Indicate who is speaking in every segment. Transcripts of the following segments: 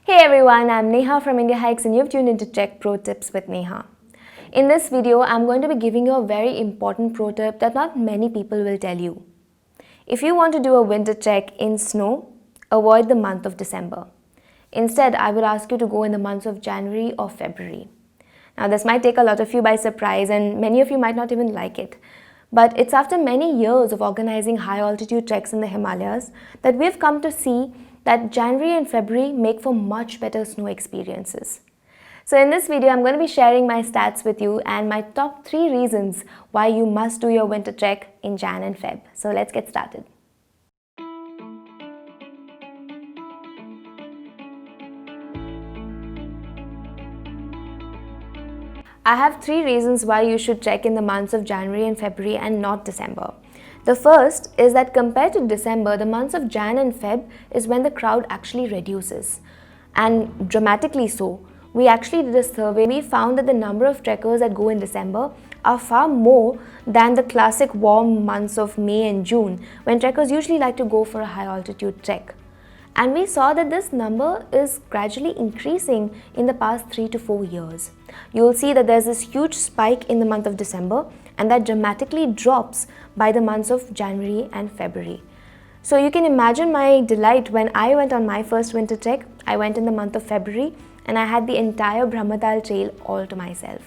Speaker 1: Hey everyone, I'm Neha from Indiahikes and you've tuned into Tech Pro Tips with Neha. In this video, I'm going to be giving you a very important pro tip that not many people will tell you. If you want to do a winter trek in snow, avoid the month of December. Instead, I would ask you to go in the months of January or February. Now, this might take a lot of you by surprise and many of you might not even like it. But it's after many years of organizing high altitude treks in the Himalayas that we've come to see that January and February make for much better snow experiences. So in this video, I'm going to be sharing my stats with you and my top 3 reasons why you must do your winter trek in Jan and Feb. So let's get started. I have 3 reasons why you should trek in the months of January and February and not December. The first is that compared to December, the months of Jan and Feb is when the crowd actually reduces. And dramatically so. We actually did a survey. We found that the number of trekkers that go in December are far more than the classic warm months of May and June, when trekkers usually like to go for a high altitude trek. And we saw that this number is gradually increasing in the past 3 to 4 years. You will see that there's this huge spike in the month of December and that dramatically drops by the months of January and February. So you can imagine my delight when I went on my first winter trek. I went in the month of February and I had the entire Brahmatal trail all to myself.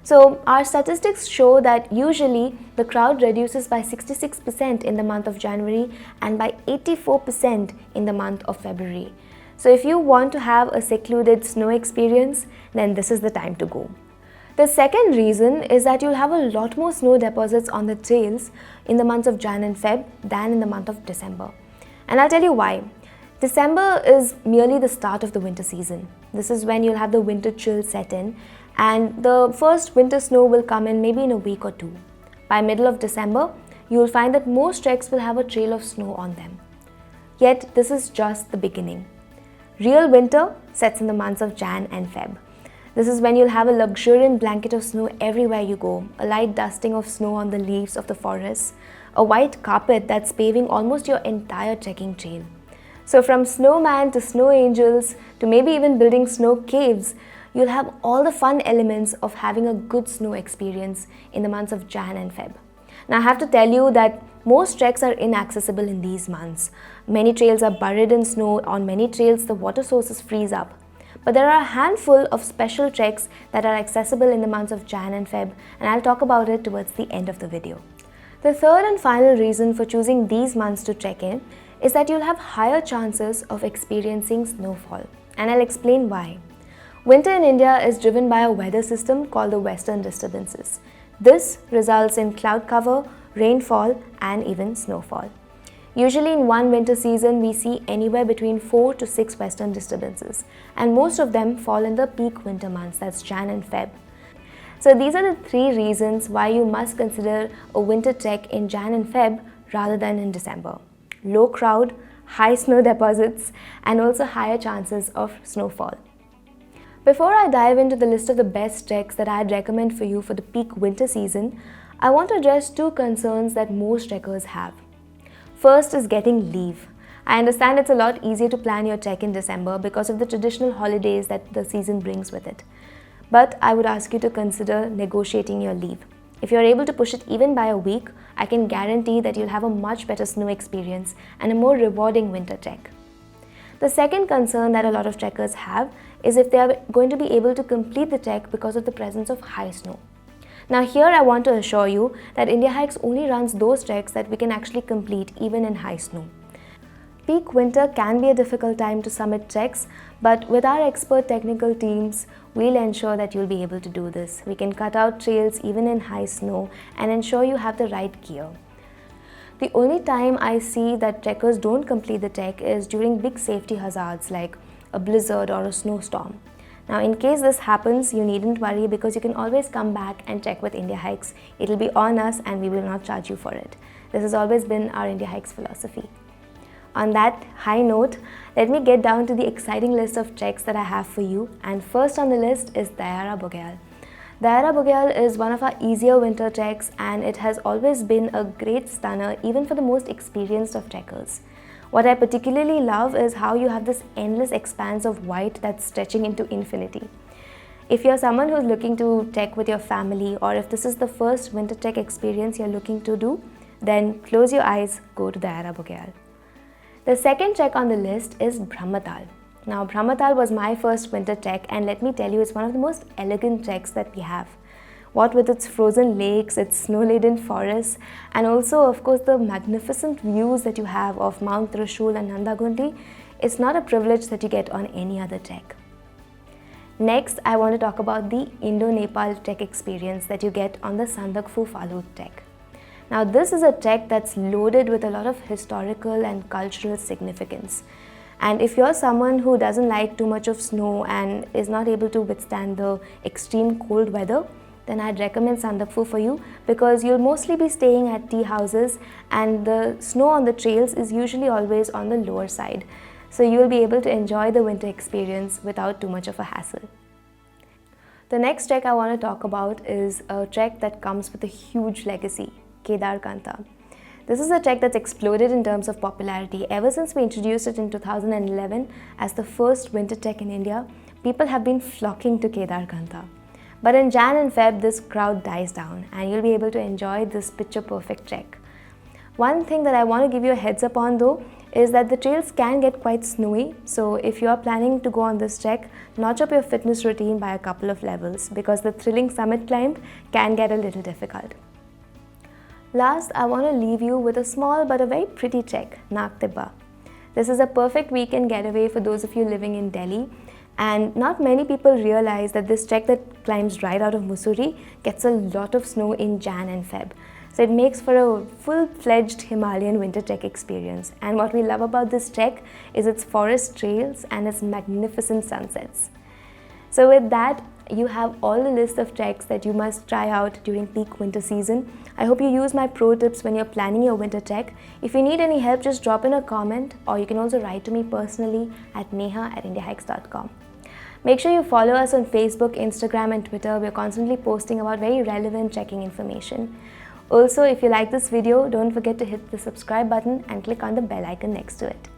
Speaker 1: So our statistics show that usually the crowd reduces by 66% in the month of January and by 84% in the month of February. So if you want to have a secluded snow experience, then this is the time to go. The second reason is that you'll have a lot more snow deposits on the trails in the months of Jan and Feb than in the month of December. And I'll tell you why. December is merely the start of the winter season. This is when you'll have the winter chill set in and the first winter snow will come in maybe in a week or 2. By middle of December, you will find that most treks will have a trail of snow on them. Yet this is just the beginning. Real winter sets in the months of Jan and Feb. This is when you'll have a luxuriant blanket of snow everywhere you go, a light dusting of snow on the leaves of the forests, a white carpet that's paving almost your entire trekking trail. So from snowman to snow angels to maybe even building snow caves, you'll have all the fun elements of having a good snow experience in the months of Jan and Feb. Now I have to tell you that most treks are inaccessible in these months. Many trails are buried in snow. On many trails, the water sources freeze up. But there are a handful of special treks that are accessible in the months of Jan and Feb, and I'll talk about it towards the end of the video. The third and final reason for choosing these months to trek in is that you'll have higher chances of experiencing snowfall, and I'll explain why. Winter in India is driven by a weather system called the Western disturbances. This results in cloud cover, rainfall, and even snowfall. Usually in one winter season, we see anywhere between 4 to 6 Western disturbances, and most of them fall in the peak winter months, that's Jan and Feb. So these are the 3 reasons why you must consider a winter trek in Jan and Feb rather than in December. Low crowd, high snow deposits, and also higher chances of snowfall. Before I dive into the list of the best treks that I'd recommend for you for the peak winter season, I want to address 2 concerns that most trekkers have. First is getting leave. I understand it's a lot easier to plan your trek in December because of the traditional holidays that the season brings with it. But I would ask you to consider negotiating your leave. If you're able to push it even by a week, I can guarantee that you'll have a much better snow experience and a more rewarding winter trek. The second concern that a lot of trekkers have is if they are going to be able to complete the trek because of the presence of high snow. Now here I want to assure you that Indiahikes only runs those treks that we can actually complete even in high snow. Peak winter can be a difficult time to summit treks, but with our expert technical teams, we'll ensure that you'll be able to do this. We can cut out trails even in high snow and ensure you have the right gear. The only time I see that trekkers don't complete the trek is during big safety hazards like a blizzard or a snowstorm. Now in case this happens, you needn't worry because you can always come back and trek with Indiahikes. It'll be on us and we will not charge you for it. This has always been our Indiahikes philosophy. On that high note, let me get down to the exciting list of treks that I have for you, and first on the list is Dayara Bogyal. Dayara Bogyal is one of our easier winter treks and it has always been a great stunner even for the most experienced of trekkers. What I particularly love is how you have this endless expanse of white that's stretching into infinity. If you're someone who's looking to trek with your family, or if this is the first winter trek experience you're looking to do, then close your eyes, go to the Aira Boreal. The second trek on the list is Brahmatal. Now, Brahmatal was my first winter trek, and let me tell you, it's one of the most elegant treks that we have. What with its frozen lakes, its snow-laden forests, and also, of course, the magnificent views that you have of Mount Trishul and Nandagundi, it's not a privilege that you get on any other trek. Next, I want to talk about the Indo-Nepal trek experience that you get on the Sandakphu Falud trek. Now, this is a trek that's loaded with a lot of historical and cultural significance. And if you're someone who doesn't like too much of snow and is not able to withstand the extreme cold weather, then I'd recommend Sandakphu for you, because you'll mostly be staying at tea houses and the snow on the trails is usually always on the lower side. So you'll be able to enjoy the winter experience without too much of a hassle. The next trek I want to talk about is a trek that comes with a huge legacy, Kedarkantha. This is a trek that's exploded in terms of popularity. Ever since we introduced it in 2011 as the first winter trek in India, people have been flocking to Kedarkantha. But in Jan and Feb, this crowd dies down and you'll be able to enjoy this picture-perfect trek. One thing that I want to give you a heads up on though is that the trails can get quite snowy, so if you are planning to go on this trek, notch up your fitness routine by a couple of levels, because the thrilling summit climb can get a little difficult. Last, I want to leave you with a small but a very pretty trek, Nag Tibba. This is a perfect weekend getaway for those of you living in Delhi, and not many people realize that this trek that climbs right out of Mussoorie gets a lot of snow in Jan and Feb. So it makes for a full-fledged Himalayan winter trek experience. And what we love about this trek is its forest trails and its magnificent sunsets. So with that, you have all the list of treks that you must try out during peak winter season. I hope you use my pro tips when you're planning your winter trek. If you need any help, just drop in a comment, or you can also write to me personally at neha@indiahikes.com. Make sure you follow us on Facebook, Instagram and Twitter. We're constantly posting about very relevant trekking information. Also, if you like this video, don't forget to hit the subscribe button and click on the bell icon next to it.